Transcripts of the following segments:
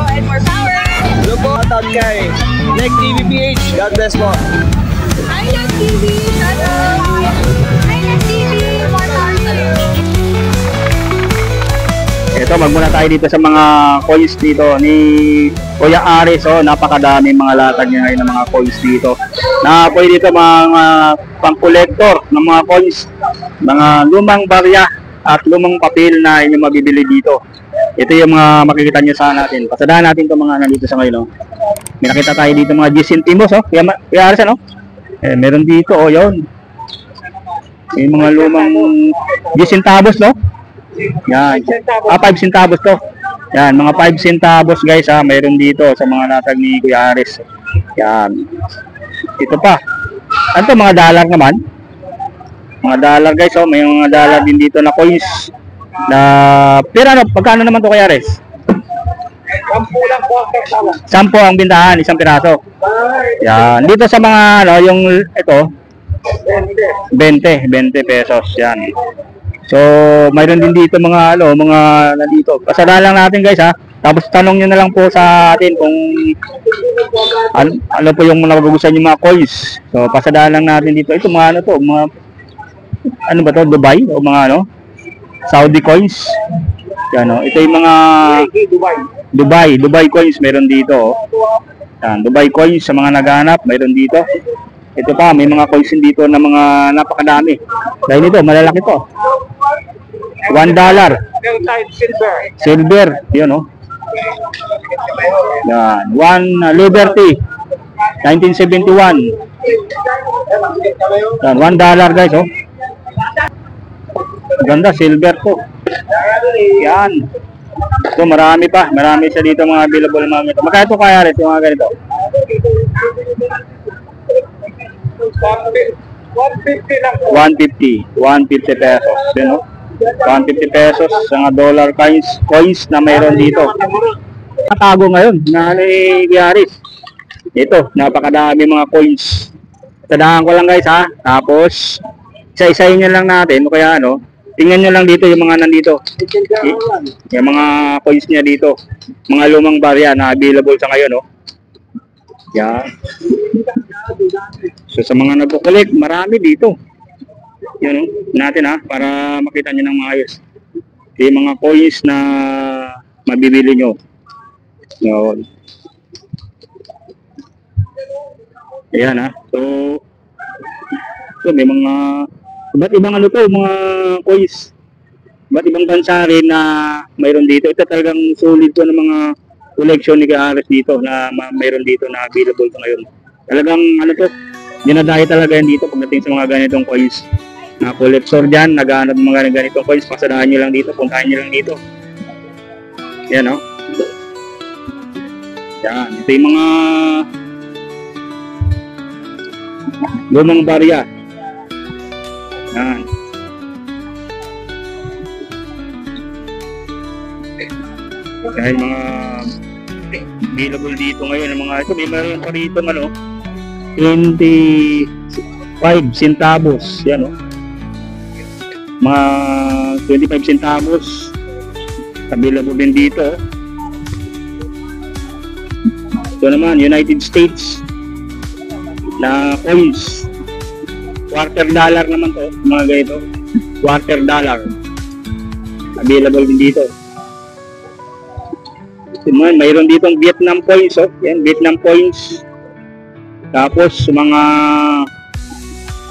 and more power. Hello po, shoutout kay Neck TVPH. God bless po. Hi, Neck TV. Hi, Neck TV. More power to you. Ito, magmuna tayo dito sa mga coins dito ni Kuya Aris. Oh, napakadami mga latag niya ngayon ng mga coins dito. Na pwede dito mga pang-collector ng mga coins, mga lumang barya at lumang papel na inyong mabibili dito. Ito yung mga makikita nyo sa natin. Pasadahan natin itong mga nandito sa ngayon. Oh. May nakita tayo dito mga 10 centimos. Oh. Kuya Aris, ano? Meron dito. Oh, yun. May mga lumang 10 centavos, no? Yan. 5 centavos to. Yan, mga 5 centavos guys ha, mayroon dito sa mga latag ni Kuya Aris. Yan. Ito pa. Ano to, mga dollar naman? Mga dollar guys, oh, may mga dollar din dito na coins. Na pero ano, pagkano naman to Kuya Aris? 10 lang po ang kasama. 10 ang bintahan, isang piraso. Yan. Dito sa mga ano, yung ito 20 pesos yan. So, mayroon din dito mga ano, mga nandito. Pasadahan lang natin guys ha. Tapos tanong niyo na lang po sa atin kung ano po yung nagugustuhan yung mga coins. So, pasadahan lang natin dito. Ito mga ano to, mga ano ba to, Dubai o mga ano? Saudi coins. Yan oh. Ito yung mga Dubai coins meron dito. Oh. Yan, Dubai coins sa mga naghahanap, mayroon dito. Ito pa, may mga coins dito na mga napakadami. Dahil ito, malalaki to. $1. Silver. Yun, oh. Yan. Liberty. 1971. Yan, $1 guys, oh. Ganda, silver to. Yan. Ito, marami pa. Marami siya dito mga available mga ganito. Magkano ito kaya rin, yung mga ganito? 150 lang po. 150 pesos. Yun, oh. 150 pesos sa mga dollar coins na mayroon dito. Natago ngayon na ni Aris. Ito, napakadami mga coins. Tandaan ko lang guys ha. Tapos, isa-isahin nyo lang natin. O kaya ano, tingnan nyo lang dito yung mga nandito. Yung mga coins niya dito. Mga lumang barya na available sa ngayon. Oh. Yan. So sa mga nagko-collect, marami dito. Yun oh, natin ha, para makita nyo ng maayos. Yung mga coins na mabibili nyo. Yun. Ayan ha. So may mga iba't ibang ano to, mga coins. Iba't ibang bansa rin na mayroon dito. Ito talagang solid to ng mga collection ni Aris dito na mayroon dito na available sa ngayon. Talagang ano to, dinadayo talaga yan dito pagdating sa mga ganitong coins. Na collector dyan, naghahanap ng mga ganitong coins, pasadahan nyo lang dito, puntahan nyo lang dito. Yan o. Yan, ito yung mga lumang barya. Yan. Dahil mga available dito ngayon, mga ito, may meron pa rito ano, 25 centavos, yan o. Mga 25 centavos available din dito. Ito naman, United States na coins. $1/4 naman to, mga ganito. $1/4 available din dito. Mayroon ditong Vietnam coins, oh. Yan, Vietnam coins. Tapos mga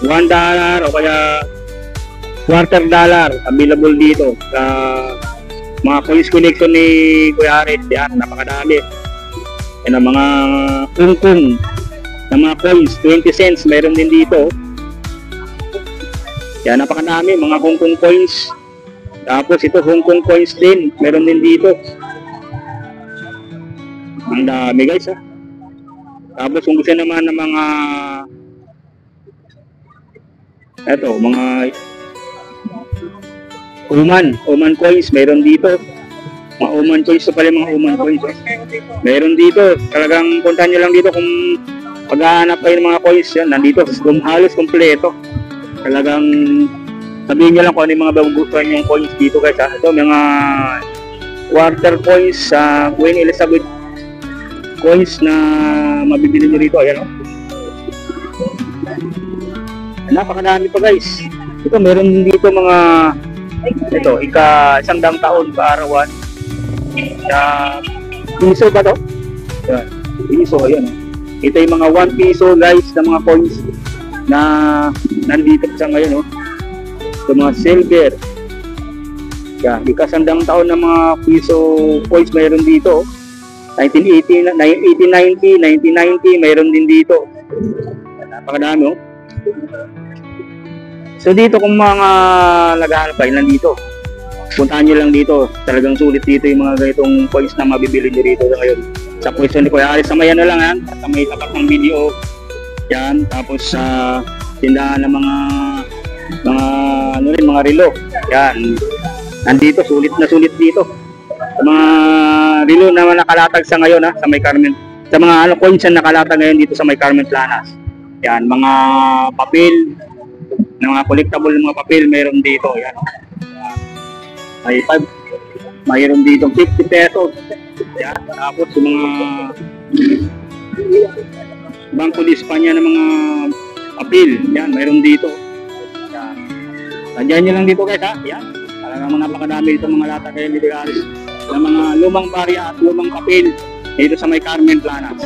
$1 o kaya $1/4 available dito sa mga coins collection ni Kuya Aris. Yan, napakadami. Yan ang mga kungkung na mga coins, 20 cents mayroon din dito. Yan, napakadami mga kungkung coins. Tapos ito Hong Kong coins din, mayroon din dito. Ang dami guys ha. Tapos kung gusto naman ng mga eto, mga Oman coins, mayroon dito. Mga Oman coins, ito pala mga Oman coins. Mayroon dito, talagang puntahan nyo lang dito kung paghahanap kayo ng mga coins yan. Nandito, halos kompleto. Talagang sabihin nyo lang kung ano yung mga bagugustuhan yung coins dito guys ha. Ito, mga quarter coins sa Queen Elizabeth coins na mabibili nyo rito. Ayan, oh. Napakadami pa guys. Ito, meron din dito mga ito, isang taon kaarawan. Piso ba to? Ayan. Piso, ayan. Ito yung mga 1 piso guys na mga coins na nandito sa ngayon. Oh. Ito mga silver. Yan, ikasandang taon na mga piso coins mayroon dito. 1980, 1890, 1990, mayroon din dito. Napakadami, oh. So dito kung mga naghahanap kayo nandito, puntahan nyo lang dito. Talagang sulit dito yung mga ganitong coins na mabibili nyo dito sa ngayon. Sa pwesto ni Kuya Aris, sa mayan na lang yan. Sa may tapat ng video. Yan, tapos sa tindahan ng mga mga relo. Yan. Nandito, sulit na sulit dito. Sa mga relo na nakalatag sa ngayon, ha, sa may Carmen. Sa mga coins na nakalatag ngayon dito sa may Carmen Planas. Yan, mga papel, ng mga collectible ng mga papel, meron dito. Yan. Mayroon dito 50 pesos. Yan. Tapos yung mga Bangko de España ng mga papel. Yan, mayroon dito. Yan. Tandyan nyo lang dito guys, ha. Yan. Talagang napakadami dito mga lata kayo ni Aris ng mga lumang barya at lumang papel dito sa may Carmen Planas.